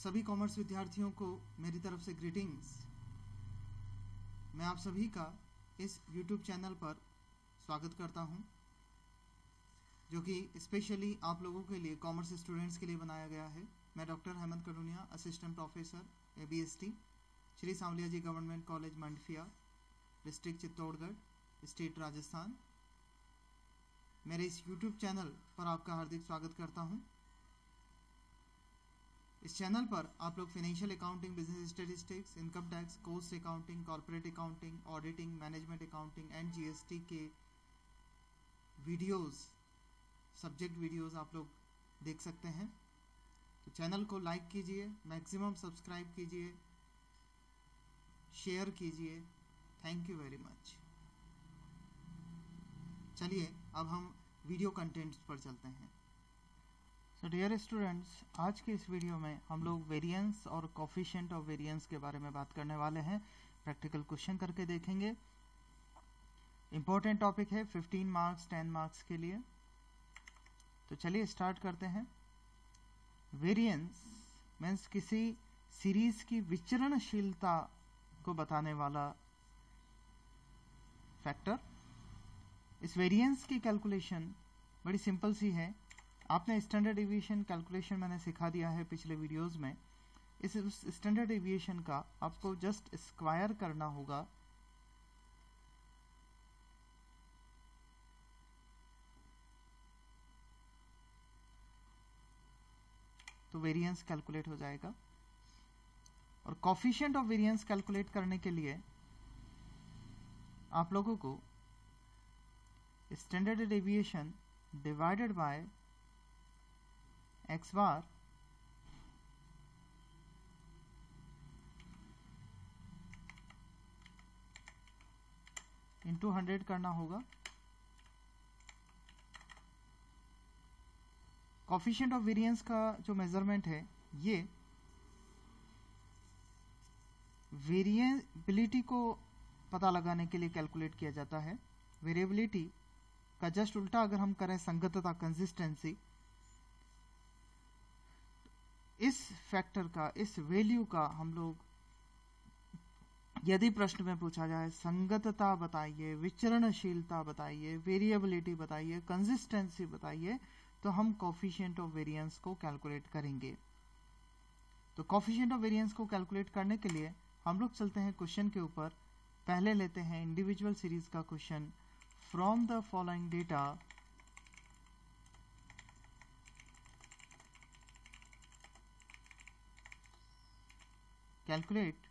सभी कॉमर्स विद्यार्थियों को मेरी तरफ से ग्रीटिंग्स। मैं आप सभी का इस YouTube चैनल पर स्वागत करता हूं, जो कि स्पेशली आप लोगों के लिए, कॉमर्स स्टूडेंट्स के लिए बनाया गया है। मैं doctor Hemant Kaduniya, assistant professor ABST, Shri Sanwaliya ji government college Mandphiya, district Chittorgarh, state Rajasthan, मेरे इस YouTube चैनल पर आपका हार्दिक स्वागत करता हूं। इस चैनल पर आप लोग financial accounting, business statistics, income tax, cost accounting, corporate accounting, auditing, management accounting and GST के वीडियोस, सब्जेक्ट वीडियोस आप लोग देख सकते हैं। तो चैनल को लाइक कीजिए, मैक्सिमम सब्सक्राइब कीजिए, शेयर कीजिए। Thank you very much. चलिए अब हम वीडियो कंटेंट्स पर चलते हैं। सो डियर स्टूडेंट्स, आज के इस वीडियो में हम लोग वेरिएंस और कोफिशिएंट ऑफ वेरिएंस के बारे में बात करने वाले हैं। प्रैक्टिकल क्वेश्चन करके देखेंगे। इंपॉर्टेंट टॉपिक है, 15 मार्क्स 10 मार्क्स के लिए। तो चलिए स्टार्ट करते हैं। वेरिएंस मीन्स किसी सीरीज की विचरणशीलता को बताने वाला फैक्टर। इस वेरिएंस की कैलकुलेशन बड़ी सिंपल सी है। आपने स्टैंडर्ड डेविएशन कैलकुलेशन मैंने सिखा दिया है पिछले वीडियोस में। इस स्टैंडर्ड डेविएशन का आपको जस्ट स्क्वायर करना होगा। तो वेरिएंस कैलकुलेट हो जाएगा। और कोफिशिएंट ऑफ वेरिएंस कैलकुलेट करने के लिए आप लोगों को standard deviation divided by x bar into 100 करना होगा। कोफिशिएंट ऑफ वेरिएंस का जो मेजरमेंट है, ये वेरिएबिलिटी को पता लगाने के लिए कैलकुलेट किया जाता है। वेरिएबिलिटी का जस्ट उल्टा अगर हम करें संगतता, कंसिस्टेंसी, इस फैक्टर का, इस वैल्यू का हम लोग, यदि प्रश्न में पूछा जाए संगतता बताइए, विचरणशीलता बताइए, वेरिएबिलिटी बताइए, कंसिस्टेंसी बताइए, तो हम कोफिशिएंट ऑफ वेरिएंस को कैलकुलेट करेंगे। तो कोफिशिएंट ऑफ वेरिएंस को कैलकुलेट करने के लिए हम लोग चलते हैं क्वेश्चन के ऊपर। पहले लेते हैं इंडिविजुअल सीरीज का question. From the following data calculate,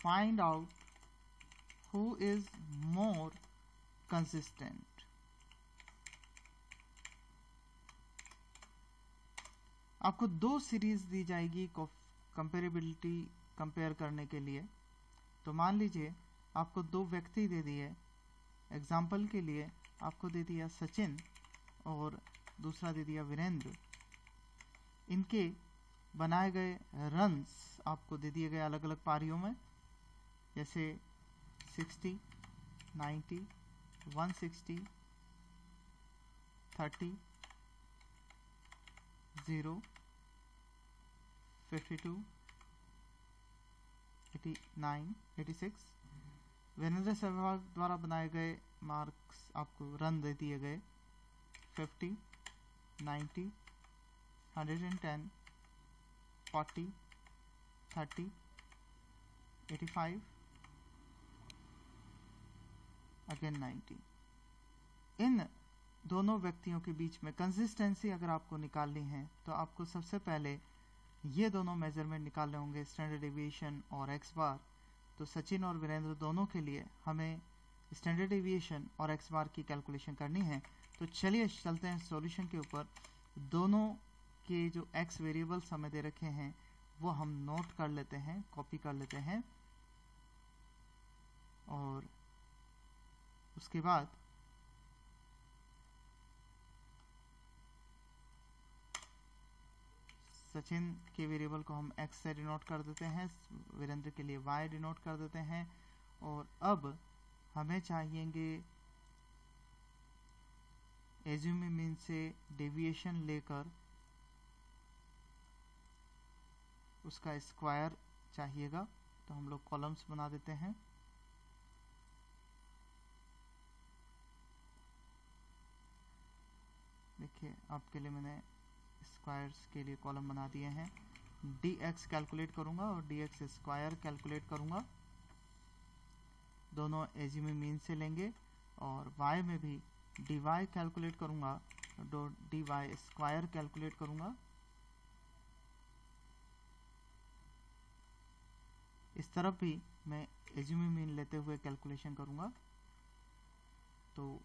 find out who is more consistent। आपको दो सीरीज दी जाएगी कंपेरेबिलिटी कंपेयर करने के लिए। तो मान लीजिए आपको दो व्यक्ति दे दिए। एग्जाम्पल के लिए आपको दे दिया सचिन और दूसरा दे दिया वीरेंद्र। इनके बनाए गए रन्स आपको दे दिए गए अलग अलग पारियों में, जैसे 60, 90, 160, 30, 0, 52, 89, 86। वीरेंद्र सहवाग द्वारा बनाए गए मार्क्स आपको रन दे दिए गए 50, 90, 110, 40, 30, 85, अगेन 90। इन दोनों व्यक्तियों के बीच में कंसिस्टेंसी अगर आपको निकालनी है, तो आपको सबसे पहले ये दोनों मेजरमेंट निकालने होंगे, स्टैंडर्ड डेविएशन और x बार। तो सचिन और वीरेंद्र दोनों के लिए हमें स्टैंडर्ड डेविएशन और x बार की कैलकुलेशन करनी है। तो चलिए चलते हैं सॉल्यूशन के ऊपर। दोनों के जो x वेरिएबल्स हमें दे रखे हैं वो हम नोट कर लेते हैं, कॉपी कर लेते हैं। और उसके बाद सचिन के वेरिएबल को हम x से डिनोट कर देते हैं, वीरेंद्र के लिए y डिनोट कर देते हैं। और अब हमें चाहिएंगे एज्यूमी मीन से डेविएशन लेकर उसका स्क्वायर चाहिएगा, तो हम लोग कॉलम्स बना देते हैं। देखिए आपके लिए मैंने स्क्वायर्स के लिए कॉलम बना दिए हैं। dx कैलकुलेट करूंगा और dx स्क्वायर कैलकुलेट करूंगा, दोनों एज्यूमी मीन से लेंगे, और y में भी dy कैलकुलेट करूंगा, dy स्क्वायर कैलकुलेट करूंगा। इस तरफ भी मैं एज्यूमी मीन लेते हुए कैलकुलेशन करूंगा। तो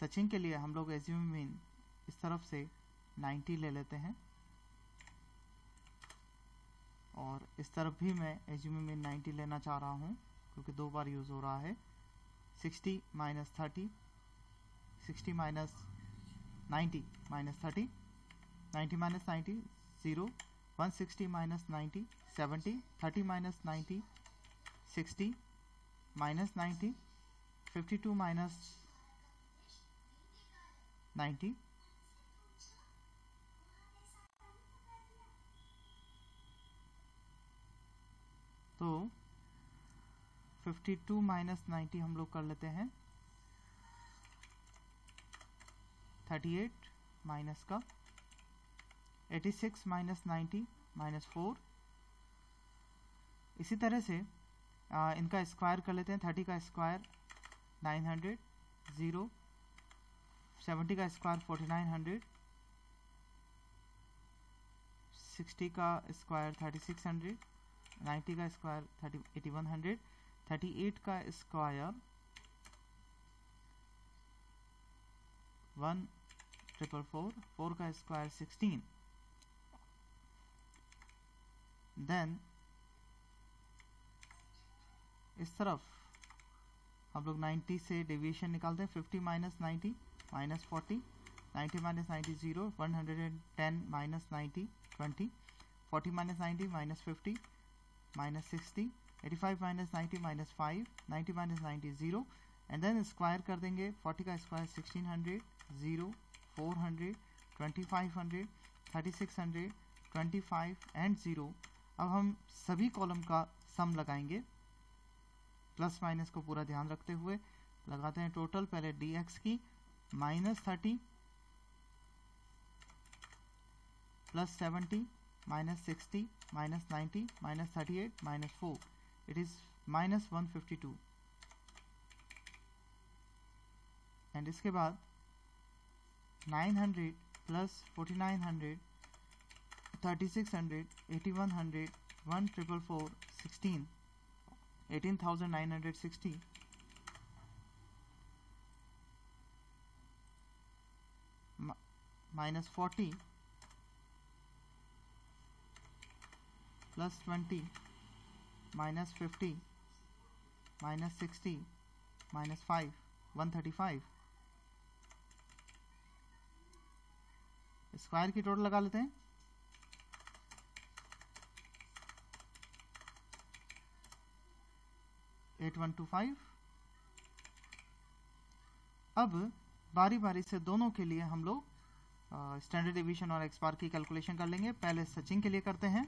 सचिन के लिए हम लोग एज्यूमी मीन इस तरफ से 90 ले लेते हैं, और इस तरफ भी मैं एज्यूमी मीन 90 लेना चाह रहा हूं क्योंकि दो बार यूज हो रहा है। 60 minus 30, 60 minus 90 minus 30, 90 minus 90 0, 160 minus 90 70, 30 minus 90 60, minus 90, 52 minus 90, तो 52 माइनस 90 हम लोग कर लेते हैं 38 माइनस का, 86 माइनस 90 माइनस 4। इसी तरह से इनका स्क्वायर कर लेते हैं। 30 का स्क्वायर 900, 0, 70 का स्क्वायर 4900, 60 का स्क्वायर 3600, 90 का स्क्वायर 8100, 38 का स्क्वायर 1444, 4 का स्क्वायर 16। देन इस तरफ हम लोग 90 से डेविएशन निकालते हैं। 50 minus 90 minus 40, 90 minus 90 0, 110 minus 90 20, 40 minus 90 minus 50 minus 60, 85 minus 90 minus 5, 90 minus 90 0, and then square कर देंगे। 40 का स्क्वायर 1600, 0, 400, 2500, 3600, 25 एंड 0। अब हम सभी कॉलम का सम लगाएंगे, प्लस माइनस को पूरा ध्यान रखते हुए लगाते हैं टोटल। पहले dx की minus 30 plus 70 minus 60 minus 90 minus 38 minus 4, it is minus 152। And इसके बाद 900 plus 4900 3600 8100 1444 16 18960 minus 40 plus 20 minus 50 minus 60 minus 5 135। Square की टोटल लगा लेते हैं। $8125। अब बारी बारी से दोनों के लिए हम लोग स्टैंडर्ड डेविएशन और एक्स बार की कैलकुलेशन कर लेंगे। पहले सचिन के लिए करते हैं।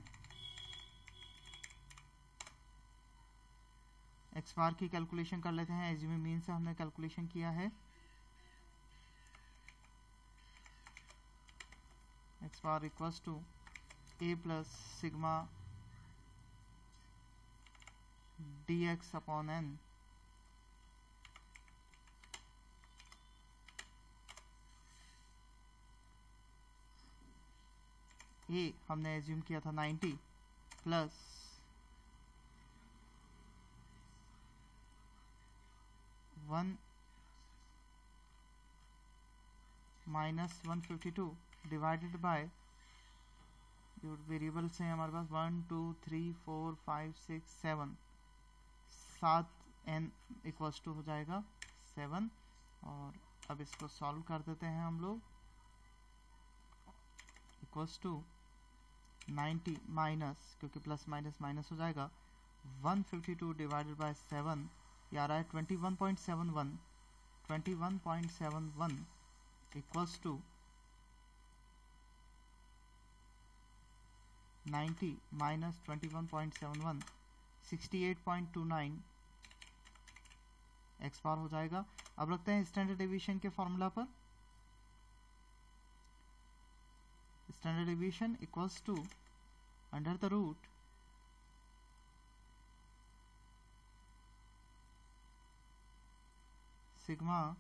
एक्स बार की कैलकुलेशन कर लेते हैं। एज्यूमी मीन से हमने कैलकुलेशन किया है। X bar equals to a plus sigma dx upon n। a हमने एज्यूम किया था 90 plus one minus 152 divided by जो वेरिएबल्स हैं हमारे पास 1 2 3 4 5 6 7 7 n इक्वल्स टू हो जाएगा 7। और अब इसको सॉल्व कर देते हैं हम लोग। इक्वल्स टू 90 माइनस, क्योंकि प्लस माइनस माइनस हो जाएगा, 152 डिवाइडेड बाय 7, ये आ रहा है 21.71। Equals to 90 minus 21.71 68.29 x bar हो जाएगा। अब रखते हैं स्टैंडर्ड डेविएशन के फॉर्मूला पर। Standard deviation equals to under the root sigma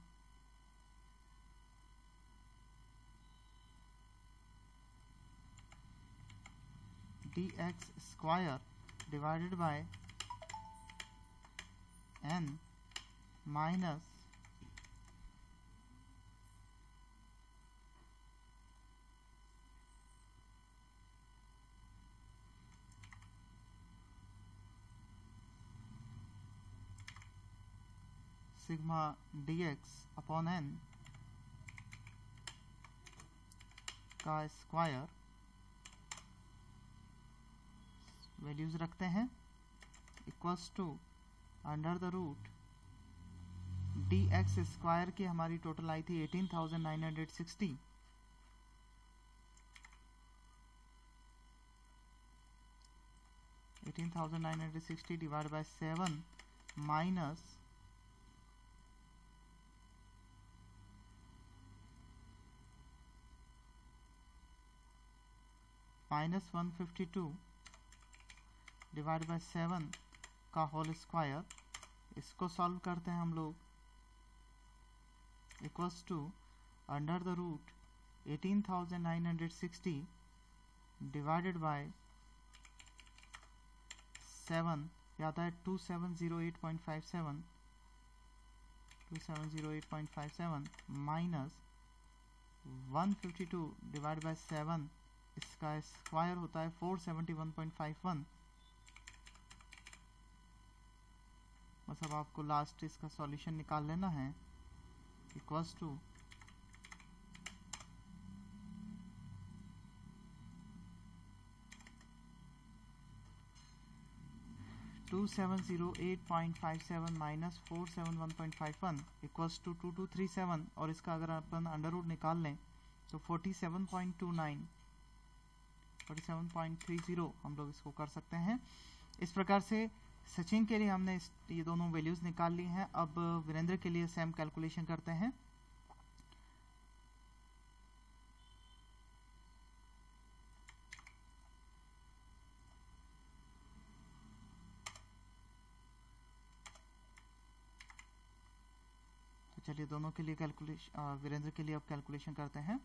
dx square divided by n minus sigma dx upon n का स्क्वायर वैल्यूज रखते हैं equals to under the root dx square की हमारी टोटल आई थी 18,960 18,960 divide by 7 minus -152 divide by 7 का whole square. इसको solve करते हैं हम लोग equals to under the root 18,960 divided by 7 आता है 2708.57 माइनस 152 डिवाइड बाय 7 इसका स्क्वायर होता है 471.51। बस अब आपको लास्ट इसका सॉल्यूशन निकाल लेना है equals to 2708.57 minus 471.51 equals to 2237 और इसका अगर अपन अंडर रूट निकाल लें तो 47.29 47.30 हम लोग इसको कर सकते हैं। इस प्रकार से सचिन के लिए हमने ये दोनों वैल्यूज निकाल ली हैं। अब वीरेंद्र के लिए सेम कैलकुलेशन करते हैं। तो चलिए दोनों के लिए कैलकुलेशन वीरेंद्र के लिए अब कैलकुलेशन करते हैं।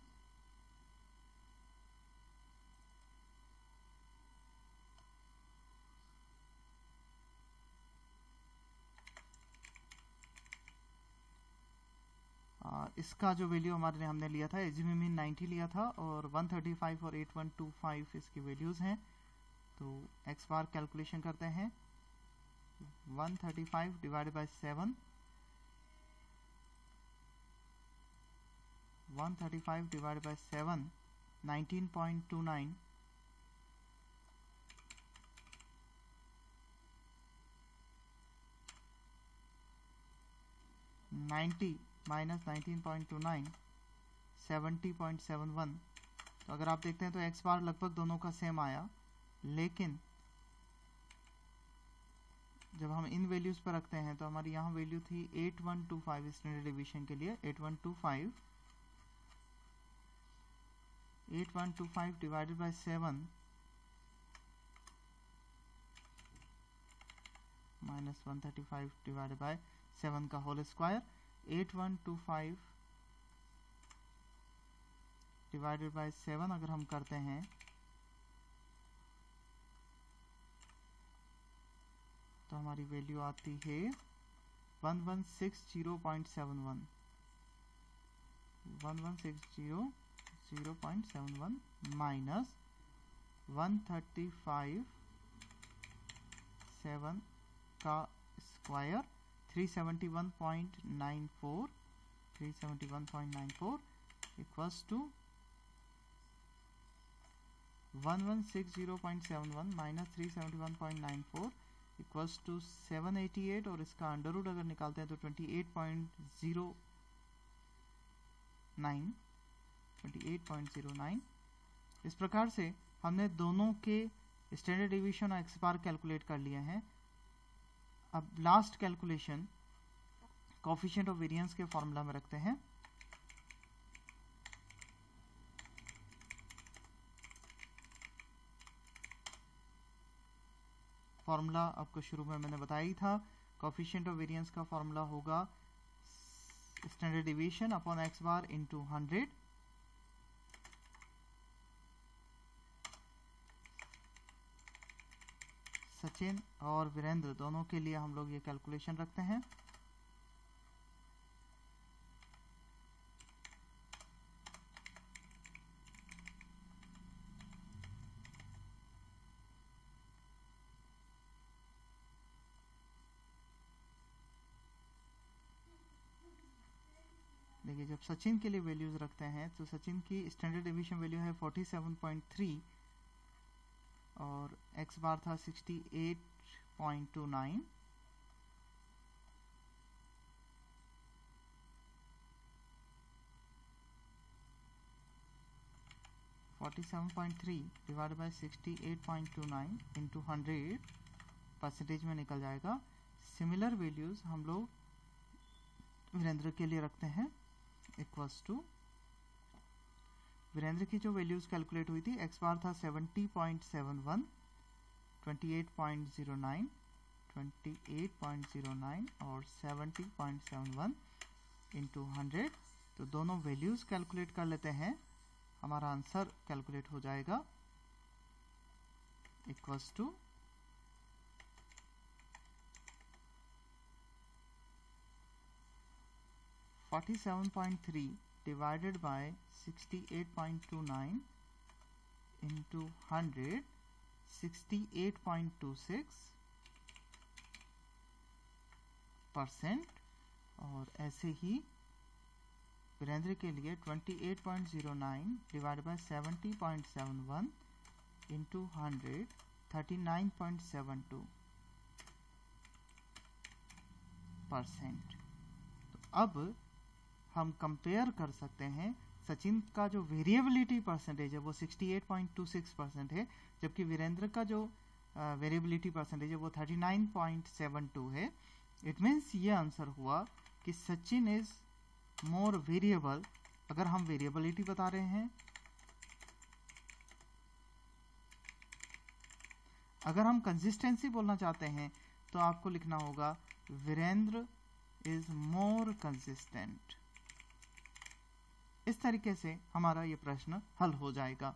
इसका जो वैल्यू हमारे हमने लिया था एजिमिमिन 90 लिया था और 135 और 8125 इसकी वैल्यूज हैं। तो एक्स बार कैलकुलेशन करते हैं 135 divided by 7 135 divided by 7 19.29 90 minus 19.29 70.71। तो अगर आप देखते हैं तो एक्स बार लगभग दोनों का सेम आया, लेकिन जब हम इन वैल्यूज पर रखते हैं तो हमारी यहाँ वैल्यू थी 8125 स्टैंडर्ड डिवीजन के लिए 8125 divided by 7 minus 135 divided by 7 का होल स्क्वायर 8125 डिवाइडेड बाय 7 अगर हम करते हैं तो हमारी वैल्यू आती है 1160.71 1160.71 माइनस 135.7 का square 371.94 equals to 1160.71 minus 371.94 equals to 788 और इसका अंडर रूट अगर निकालते हैं तो 28.0 28.09। इस प्रकार से हमने दोनों के स्टैंडर्ड डिवीजन और एक्स बार कैलकुलेट कर लिए हैं। अब last calculation coefficient of variance के फॉर्मूला में रखते हैं। फॉर्मूला आपको शुरू में मैंने बताया ही था। कोएफिशिएंट ऑफ वेरिएंस का फॉर्मूला होगा standard division upon x bar into 100। Sachin और वीरेंद्र दोनों के लिए हम लोग ये कैलकुलेशन रखते हैं। देखिए, जब सचिन के लिए वैल्यूज रखते हैं तो सचिन की स्टैंडर्ड डिवीजन वैल्यू है 47.3 और एक्स बार था 68.29। डिवाइड बाय 68.29 इंटू 100 परसेंटेज में निकल जाएगा। सिमिलर वैल्यूज हम लोग वीरेंद्र के लिए रखते हैं इक्वल्स टू वीरेंद्र की जो वैल्यूज कैलकुलेट हुई थी, एक्स बार था 70.71, 28.09 और 70.71 इंटू 100। तो दोनों वैल्यूज कैलकुलेट कर लेते हैं, हमारा आंसर कैलकुलेट हो जाएगा equals to 47.3 divided by 68.29 into 100, 68.26%। और ऐसे ही वीरेंद्र के लिए 28.09 डिवाइड बाय 70.71 इंटू 100, 39.72%। तो अब हम कंपेयर कर सकते हैं। सचिन का जो वेरिएबिलिटी परसेंटेज है वो 68.26% है, जबकि वीरेंद्र का जो वेरिएबिलिटी परसेंटेज है वो 39.72 है। इट मीन्स ये आंसर हुआ कि सचिन इज मोर वेरिएबल। अगर हम वेरिएबिलिटी बता रहे हैं, अगर हम कंसिस्टेंसी बोलना चाहते हैं तो आपको लिखना होगा वीरेंद्र इज मोर कंसिस्टेंट। इस तरीके से हमारा ये प्रश्न हल हो जाएगा।